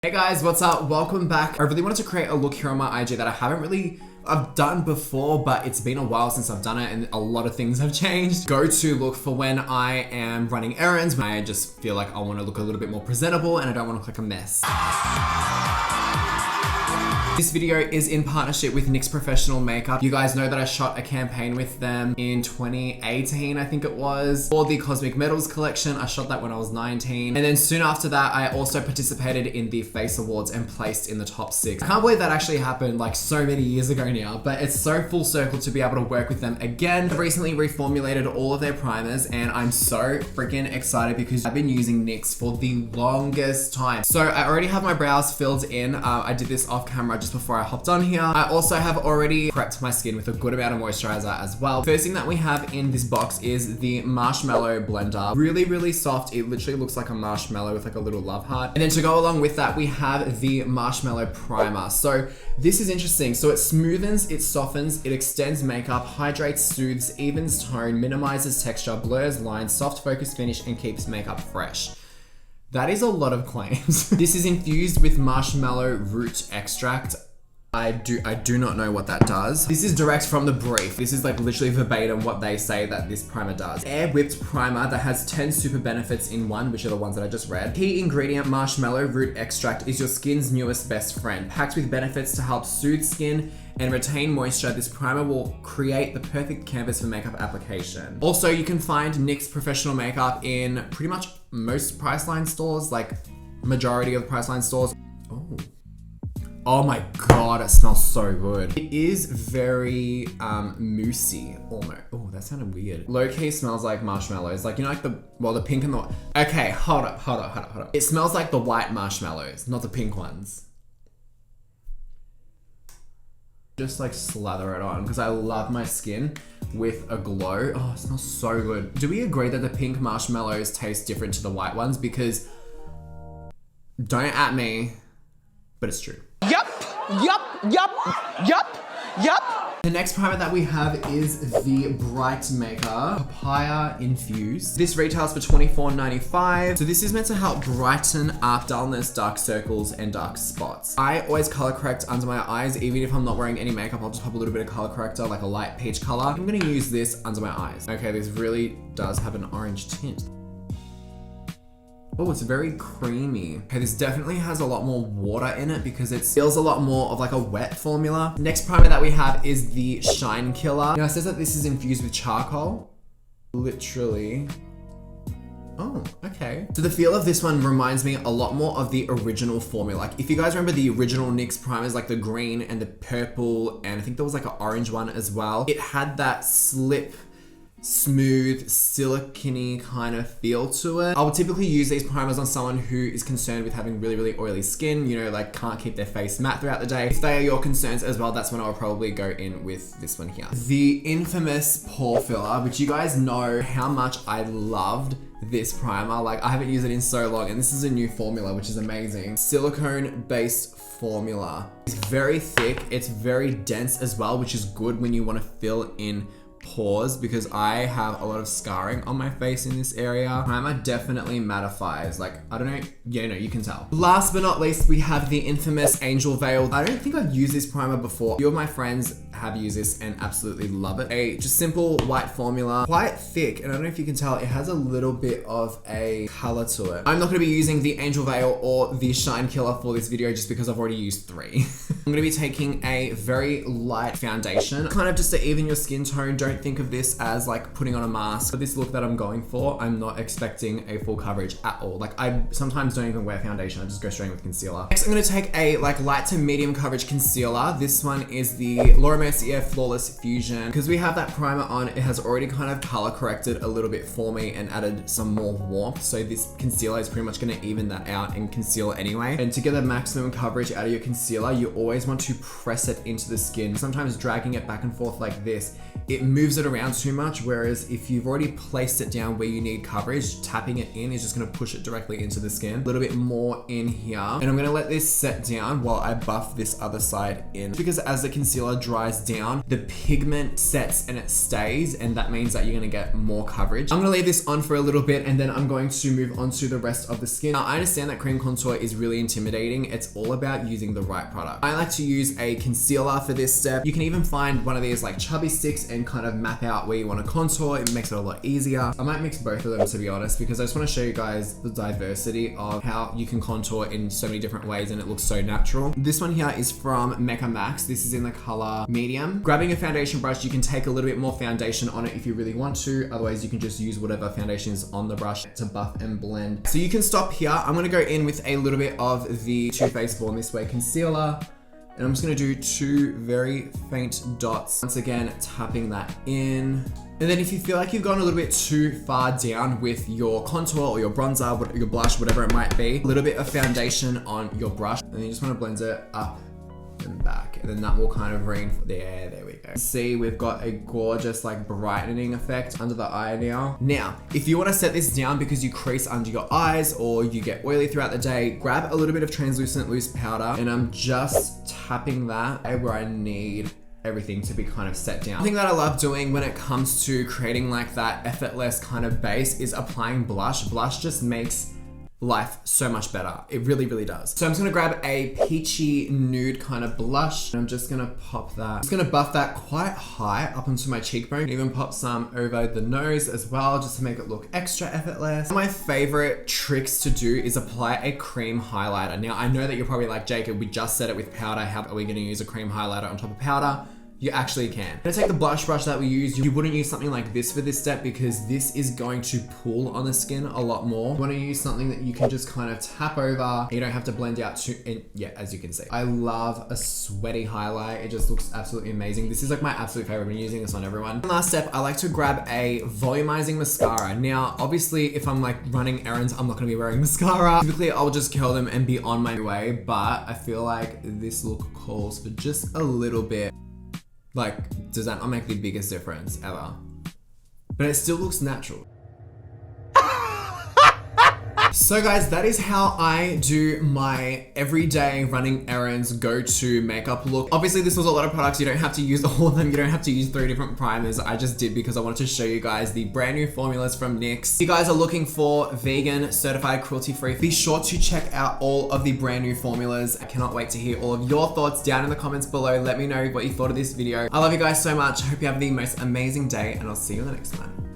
Hey guys, what's up? Welcome back. I really wanted to create a look here on my IG that I've done before, but it's been a while since I've done it and a lot of things have changed. Go-to look for when I am running errands, when I just feel like I want to look a little bit more presentable and I don't want to look like a mess. This video is in partnership with NYX Professional Makeup. You guys know that I shot a campaign with them in 2018, I think it was, for the Cosmic Metals collection. I shot that when I was 19. And then soon after that, I also participated in the Face Awards and placed in the top 6. I can't believe that actually happened like so many years ago now, but it's so full circle to be able to work with them again. I've recently reformulated all of their primers and I'm so freaking excited because I've been using NYX for the longest time. So I already have my brows filled in. I did this off camera just before I hopped on here. I also have already prepped my skin with a good amount of moisturizer as well. First thing that we have in this box is the Marshmallow Blender. Really soft. It literally looks like a marshmallow with like a little love heart. And then to go along with that, we have the Marshmallow Primer. So this is interesting. So it smoothens, it softens, it extends makeup, hydrates, soothes, evens tone, minimizes texture, blurs lines, soft focus finish, and keeps makeup fresh. That is a lot of claims. This is infused with marshmallow root extract. I do not know what that does. This is direct from the brief. This is like literally verbatim what they say that this primer does. Air whipped primer that has 10 super benefits in one, which are the ones that I just read. Key ingredient marshmallow root extract is your skin's newest best friend. Packed with benefits to help soothe skin and retain moisture, this primer will create the perfect canvas for makeup application. Also, you can find NYX Professional Makeup in pretty much most Priceline stores, like majority of the Priceline stores. Oh my god, it smells so good. It is very moussey almost. Oh, that sounded weird. Low-key smells like marshmallows. Like, you know, like the pink and the... Okay, hold up. It smells like the white marshmallows, not the pink ones. Just like slather it on because I love my skin with a glow. Oh, it smells so good. Do we agree that the pink marshmallows taste different to the white ones? Because don't at me, but it's true. Yup. The next primer that we have is the Bright Maker Papaya Infused. This retails for $24.95. So this is meant to help brighten up dullness, dark circles, and dark spots. I always color correct under my eyes. Even if I'm not wearing any makeup, I'll just pop a little bit of color corrector, like a light peach color. I'm gonna use this under my eyes. Okay, this really does have an orange tint. Oh, it's very creamy. Okay, this definitely has a lot more water in it because it feels a lot more of like a wet formula. Next primer that we have is the Shine Killer. Now it says that this is infused with charcoal. Literally. Oh, okay. So the feel of this one reminds me a lot more of the original formula. Like if you guys remember the original NYX primers, like the green and the purple, and I think there was like an orange one as well. It had that slip, smooth, silicone kind of feel to it. I would typically use these primers on someone who is concerned with having really oily skin, you know, like can't keep their face matte throughout the day. If they are your concerns as well, that's when I would probably go in with this one here. The infamous pore filler, which you guys know how much I loved this primer. Like I haven't used it in so long, and this is a new formula, which is amazing. Silicone based formula. It's very thick, it's very dense as well, which is good when you want to fill in pores because I have a lot of scarring on my face in this area. Primer definitely mattifies. Like, I don't know. Yeah, no, you can tell. Last but not least, we have the infamous Angel Veil. I don't think I've used this primer before. A few of my friends have used this and absolutely love it. A just simple white formula, quite thick, and I don't know if you can tell, it has a little bit of a color to it. I'm not gonna be using the Angel Veil or the Shine Killer for this video just because I've already used 3. I'm gonna be taking a very light foundation, kind of just to even your skin tone. Don't think of this as like putting on a mask. For this look that I'm going for, I'm not expecting a full coverage at all. Like I sometimes don't even wear foundation, I just go straight in with concealer. Next, I'm gonna take a like light to medium coverage concealer. This one is the Laura Mercier Flawless Fusion. Because we have that primer on, it has already kind of color corrected a little bit for me and added some more warmth. So this concealer is pretty much gonna even that out and conceal anyway. And to get the maximum coverage out of your concealer, you always want to press it into the skin. Sometimes dragging it back and forth like this, it moves it around too much, whereas if you've already placed it down where you need coverage, tapping it in is just gonna push it directly into the skin. A little bit more in here. And I'm gonna let this set down while I buff this other side in. Because as the concealer dries highlights down, the pigment sets and it stays, and that means that you're gonna get more coverage. I'm gonna leave this on for a little bit and then I'm going to move on to the rest of the skin. Now, I understand that cream contour is really intimidating. It's all about using the right product. I like to use a concealer for this step. You can even find one of these like chubby sticks and kind of map out where you want to contour. It makes it a lot easier. I might mix both of them, to be honest, because I just want to show you guys the diversity of how you can contour in so many different ways and it looks so natural. This one here is from MECCA Max. This is in the color medium. Grabbing a foundation brush, you can take a little bit more foundation on it if you really want to. Otherwise, you can just use whatever foundation is on the brush to buff and blend. So you can stop here. I'm going to go in with a little bit of the Too Faced Born This Way concealer. And I'm just gonna do 2 very faint dots. Once again, tapping that in. And then if you feel like you've gone a little bit too far down with your contour or your bronzer, your blush, whatever it might be, a little bit of foundation on your brush. And then you just wanna blend it up and back. And then that will kind of reinforce, there we go. See, we've got a gorgeous like brightening effect under the eye now. Now, if you wanna set this down because you crease under your eyes or you get oily throughout the day, grab a little bit of translucent loose powder and I'm just tapping that where I need everything to be kind of set down. One thing that I love doing when it comes to creating like that effortless kind of base is applying blush. Blush just makes life so much better. It really, really does. So I'm just gonna grab a peachy nude kind of blush. And I'm just gonna pop that. I'm just gonna buff that quite high up onto my cheekbone. Even pop some over the nose as well, just to make it look extra effortless. One of my favorite tricks to do is apply a cream highlighter. Now, I know that you're probably like, Jacob, we just said it with powder. How are we gonna use a cream highlighter on top of powder? You actually can. I'm gonna take the blush brush that we used. You wouldn't use something like this for this step because this is going to pull on the skin a lot more. You wanna use something that you can just kind of tap over. You don't have to blend out too, and yeah, as you can see. I love a sweaty highlight. It just looks absolutely amazing. This is like my absolute favorite. I've been using this on everyone. Last step, I like to grab a volumizing mascara. Now, obviously, if I'm like running errands, I'm not gonna be wearing mascara. Typically, I'll just curl them and be on my way, but I feel like this look calls for just a little bit. Like, does that not make the biggest difference ever? But it still looks natural. So guys, that is how I do my everyday running errands go-to makeup look. Obviously, this was a lot of products. You don't have to use all of them. You don't have to use 3 different primers. I just did because I wanted to show you guys the brand new formulas from NYX. If you guys are looking for vegan, certified, cruelty-free, be sure to check out all of the brand new formulas. I cannot wait to hear all of your thoughts down in the comments below. Let me know what you thought of this video. I love you guys so much. I hope you have the most amazing day and I'll see you in the next one.